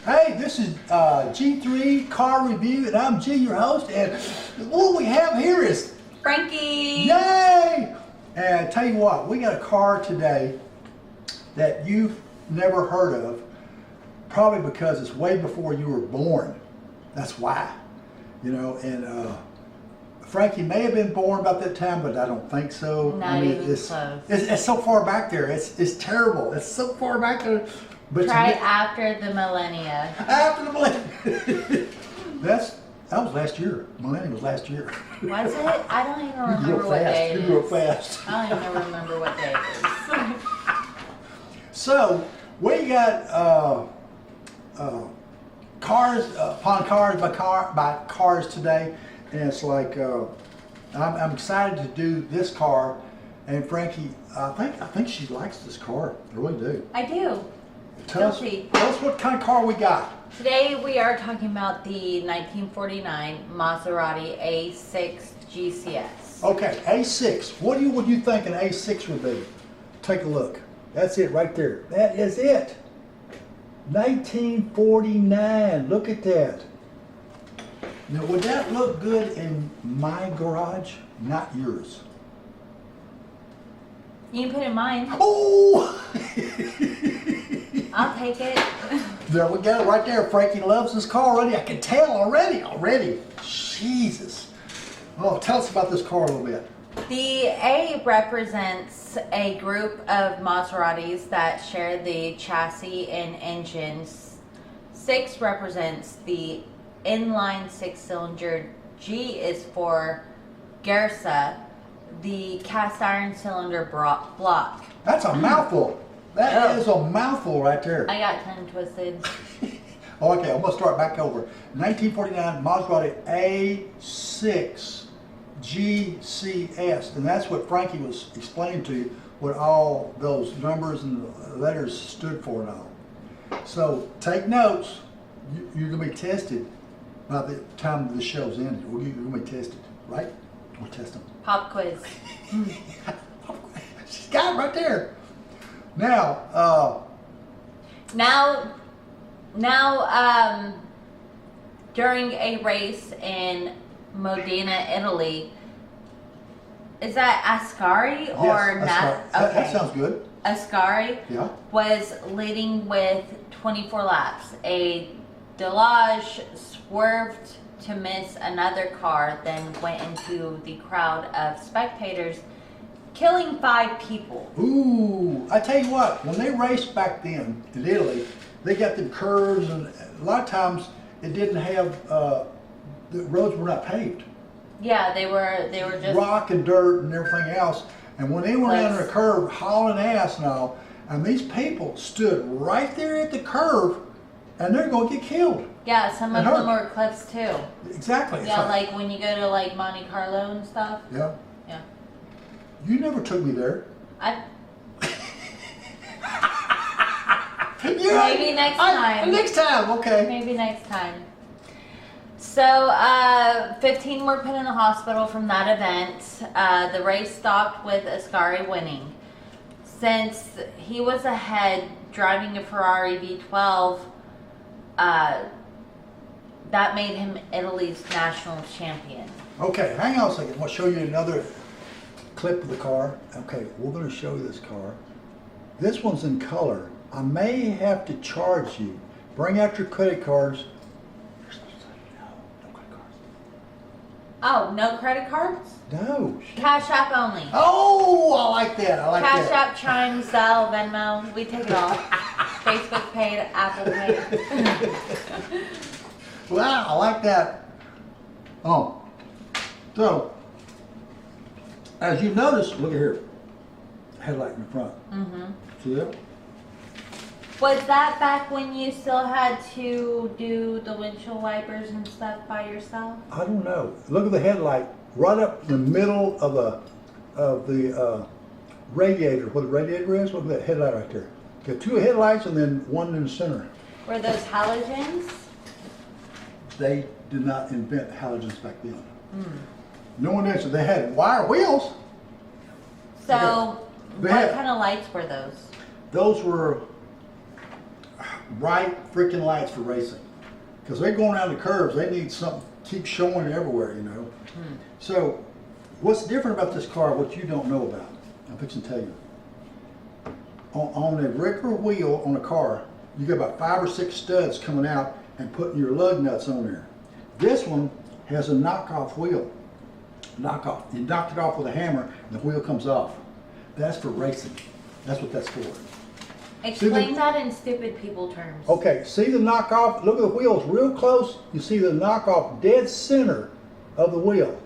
Hey, this is G3 Car Review, and I'm G, your host, and what we have here is Frankie! Yay! And tell you what, we got a car today that you've never heard of, probably because it's way before you were born. That's why. You know, and Frankie may have been born about that time, but I don't think so. Not even close. It's so far back there. It's terrible. It's so far back there. But Try after the millennia. After the millennium. That was last year. Millennium was last year. Was it? I don't even remember what day it is. You grew fast. I don't even remember what day it is. So we got cars upon cars by cars today, and it's like I'm excited to do this car. And Frankie, I think she likes this car. I really do. I do. Tell us what kind of car we got. Today we are talking about the 1949 Maserati A6GCS. Okay, A6. What would you think an A6 would be? Take a look. That's it right there. That is it. 1949. Look at that. Now, would that look good in my garage? Not yours. You can put in mine. Oh! I'll take it. There we go, right there. Frankie loves this car already. I can tell already. Jesus. Oh, tell us about this car a little bit. The A represents a group of Maseratis that share the chassis and engines. 6 represents the inline 6-cylinder. G is for Gersa, the cast iron cylinder block. That's a mouthful. That is a mouthful right there. I got tongue twisted. Okay, I'm gonna start back over. 1949 Maserati A6GCS, and that's what Frankie was explaining to you, what all those numbers and letters stood for and all. So take notes. You're gonna be tested by the time the show's ended. You're gonna be tested, right? We'll test them. Pop quiz. She's got it right there. Now, during a race in Modena, Italy, is that Ascari or yes, not? Okay. That sounds good. Ascari was leading with 24 laps. A Delage swerved to miss another car, then went into the crowd of spectators, killing 5 people. Ooh, I tell you what, when they raced back then in Italy, they got them curves, and a lot of times it didn't have, the roads were not paved. Yeah, they were just rock and dirt and everything else. And when they went under a curve, hauling ass and all, and these people stood right there at the curve, and they're going to get killed. Yeah, some of them were cliffs too. Exactly. Yeah, like when you go to like Monte Carlo and stuff. Yeah. Yeah. You never took me there. Maybe next time. Next time, okay. Maybe next time. So, 15 were put in the hospital from that event. The race stopped with Ascari winning. Since he was ahead driving a Ferrari V12, that made him Italy's national champion. Okay, hang on a second. I'll show you another clip of the car. Okay, we're going to show you this car. This one's in color. I may have to charge you. Bring out your credit cards. You're supposed to say no credit cards. Oh, no credit cards? No. Cash App only. Oh, I like that. Cash App, Chime, Zelle, Venmo. We take it all. Facebook paid, Apple paid. Wow, I like that. Oh, so as you notice, look at here, headlight in the front. Mm-hmm. See that? Was that back when you still had to do the windshield wipers and stuff by yourself? I don't know. Look at the headlight right up in the middle of the radiator. Where the radiator is, look at that headlight right there. Got 2 headlights and then one in the center. Were those halogens? They did not invent halogens back then. No one answered. They had wire wheels. So, what kind of lights were those? Those were bright freaking lights for racing. Because they're going around the curves, they need something to keep showing everywhere, you know. So, what's different about this car, what you don't know about? I'm fixing to tell you. On a regular wheel on a car, you got about 5 or 6 studs coming out and putting your lug nuts on there. This one has a knockoff wheel. Knockoff. You knock it off with a hammer and the wheel comes off. That's for racing. That's what that's for. Explain that in stupid people terms. Okay, see the knockoff? Look at the wheels real close. You see the knockoff dead center of the wheel.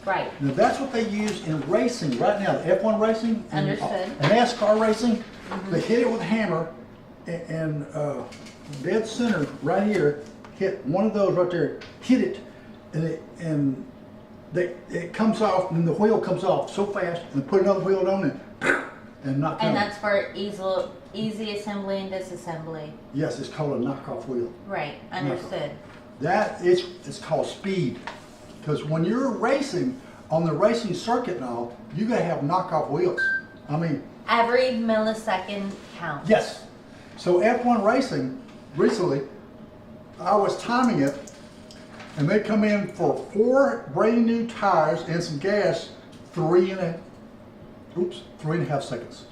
Right. Now that's what they use in racing right now. The F1 racing and Understood. NASCAR racing. They hit it with a hammer and dead center right here. Hit one of those right there. Hit it, and it comes off, and the wheel comes off so fast, and put another wheel on it, and knock it. And that's for easy assembly and disassembly. Yes, it's called a knockoff wheel. Right. Understood. That it's called speed, because when you're racing on the racing circuit and all, you gotta have knockoff wheels. I mean, every millisecond counts. yes. So F1 racing recently, I was timing it, and they come in for 4 brand new tires and some gas, 3.5 seconds.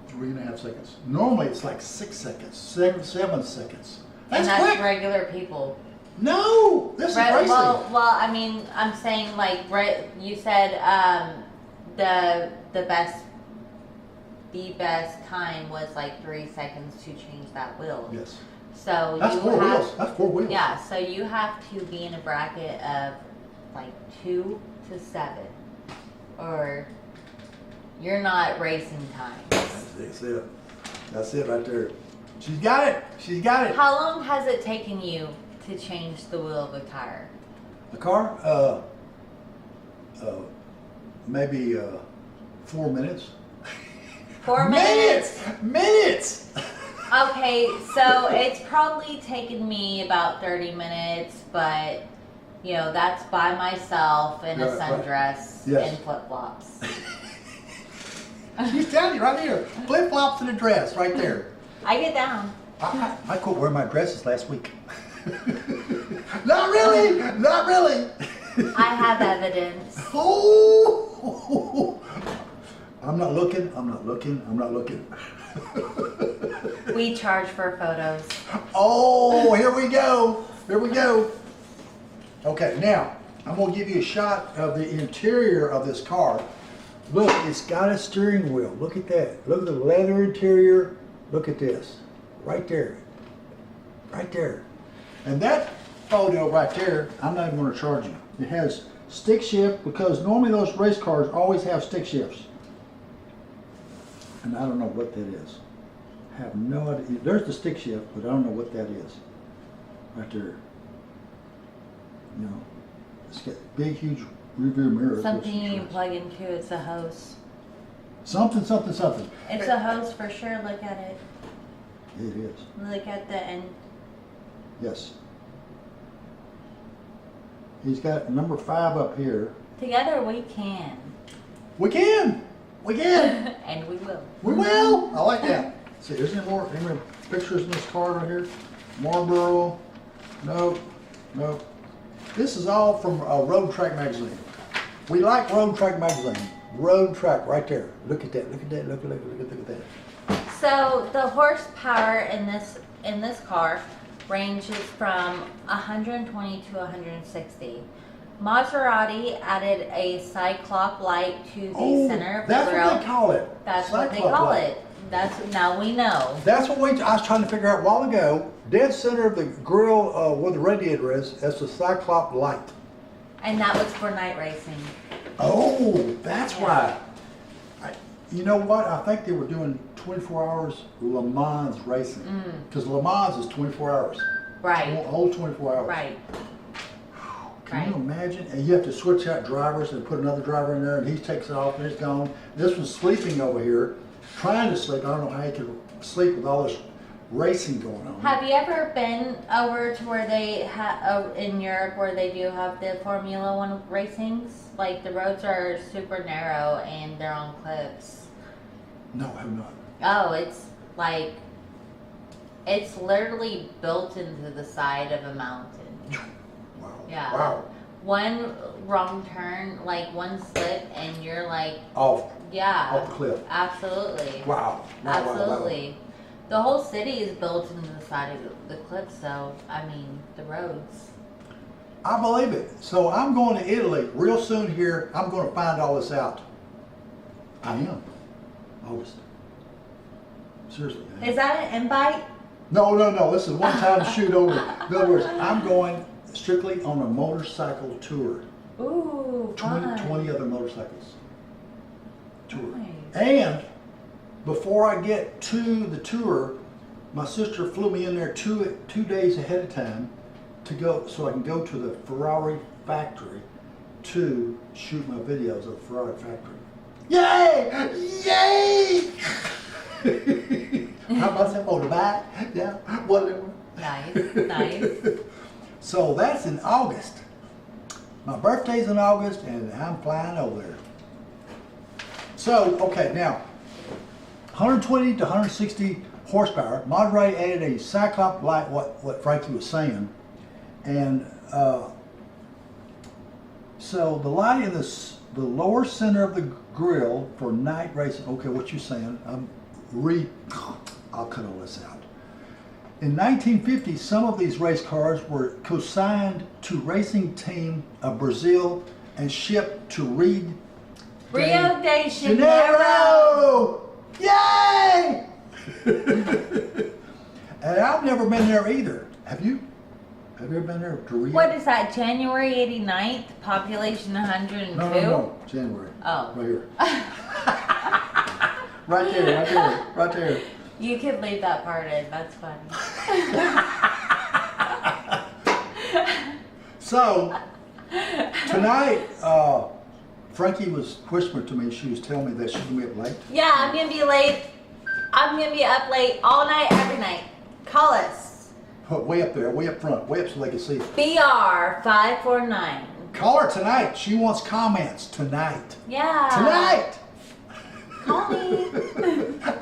3.5 seconds. Normally it's like 6 seconds, 7 seconds. That's quick. regular people. No, this is racing. Well, I mean, I'm saying like you said the best time was like 3 seconds to change that wheel. Yes. So that's 4 wheels. That's 4 wheels. Yeah, so you have to be in a bracket of like 2 to 7, or you're not racing time. That's it. That's it right there. She's got it. She's got it. How long has it taken you to change the wheel of a tire? The car? Maybe 4 minutes. 4 minutes? Minutes! Okay, so it's probably taken me about 30 minutes, but you know, that's by myself in a sundress Yes. and flip-flops. She's telling you right here. Flip-flops and a dress right there. I get down. I quit wearing my dresses last week. Not really! Not really! I have evidence. Oh! I'm not looking. I'm not looking. I'm not looking. We charge for photos. Oh, here we go. Here we go. Okay, now I'm going to give you a shot of the interior of this car. Look, it's got a steering wheel. Look at that. Look at the leather interior. Look at this. Right there. Right there. And that photo right there, I'm not even going to charge you. It has stick shift, because normally those race cars always have stick shifts. And I don't know what that is. I have no idea. There's the stick shift, but I don't know what that is. Right there. You know, it's got big, huge rearview mirrors. Something you can plug into. It's a hose. Something. It's a hose for sure. Look at it. It is. Look at the end. Yes. He's got number 5 up here. Together we can. We can! We can! And we will. We will! I like that. See, is there any more pictures in this car right here? Marlboro. Nope. Nope. This is all from Road Track magazine. We like Road Track magazine. Road Track right there. Look at that. Look at that. Look at that. So the horsepower in this car ranges from 120 to 160. Maserati added a cyclop light to the center of the grill. That's what they call it. That's what they call it. Now we know. That's what I was trying to figure out a while ago. Dead center of the grill where the radiator is, that's the cyclop light. And that was for night racing. Oh, that's why. You know what? I think they were doing 24 hours Le Mans racing. Because Le Mans is 24 hours. Right. Whole 24 hours. Right. Can you imagine? And you have to switch out drivers and put another driver in there, and he takes it off and it's gone. This one's sleeping over here, trying to sleep. I don't know how he could sleep with all this racing going on. Have you ever been over to where they in Europe where they do have the Formula One racings? Like the roads are super narrow and they're on cliffs. No, I have not. Oh, it's like It's literally built into the side of a mountain. Wow. Yeah. Wow. One wrong turn, like one slip, and you're like, Off yeah, the cliff. absolutely. Wow. Wow, Absolutely. wow, wow. The whole city is built into the side of the cliff, so I mean the roads. I believe it. So I'm going to Italy real soon here. I'm going to find all this out. I am. August. Seriously. I am. Is that an invite? No. This is one time shoot over. In other words, I'm going strictly on a motorcycle tour. Ooh, 20 other motorcycles. Tour. Nice. And before I get to the tour, my sister flew me in there two days ahead of time to go, so I can go to the Ferrari factory to shoot my videos of the Ferrari factory. Yay! Yay! How about that motorbike? Yeah, whatever. Nice. So that's in August. My birthday's in August, and I'm flying over there. So, okay, now, 120 to 160 horsepower. Maserati added a Cyclops light, what Frankie was saying. And so the light in the lower center of the grill for night racing. Okay, what you saying? I'll cut all this out. In 1950, some of these race cars were consigned to racing team of Brazil and shipped to Rio de Janeiro. Yay! And I've never been there either. Have you? Have you ever been there to Rio? What is that? January 89th, population 102? No. January. Oh. Right here. right there. You could leave that part in. That's funny. So, tonight, Frankie was whispering to me, she was telling me that she's going to be up late. Yeah, I'm going to be late. I'm going to be up late all night, every night. Call us. Put way up there, way up front, way up so they can see. BR549. Call her tonight. She wants comments tonight. Yeah. Tonight! Call me.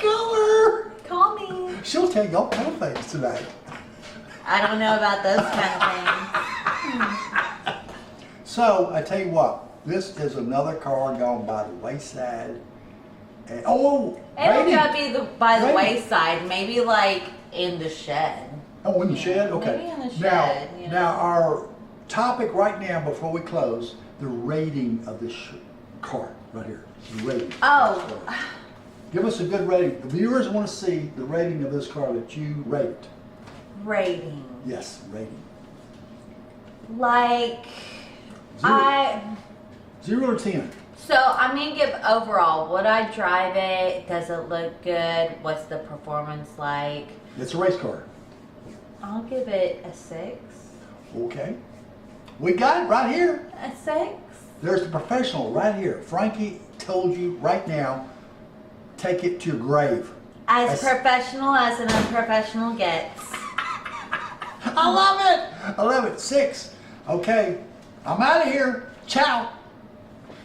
Call her! Call me. She'll tell you all kind of things tonight. I don't know about those kind of things. So, I tell you what, this is another car gone by the wayside. And, It don't rating. gotta be by the Rating. wayside. Maybe like in the shed. Oh, in the shed? Okay. Maybe in the shed, you know. Now, our topic right now, before we close, the rating of this car right here. The rating. Oh. Give us a good rating. The viewers want to see the rating of this car that you rate. Rating. Yes, rating. Like, Zero. 0 to 10. So I'm gonna give overall. Would I drive it? Does it look good? What's the performance like? It's a race car. I'll give it a 6. Okay. We got it right here. A 6? There's the professional right here. Frankie told you right now, take it to your grave. As professional as an unprofessional gets. I love it. 6. Okay. I'm out of here. Ciao.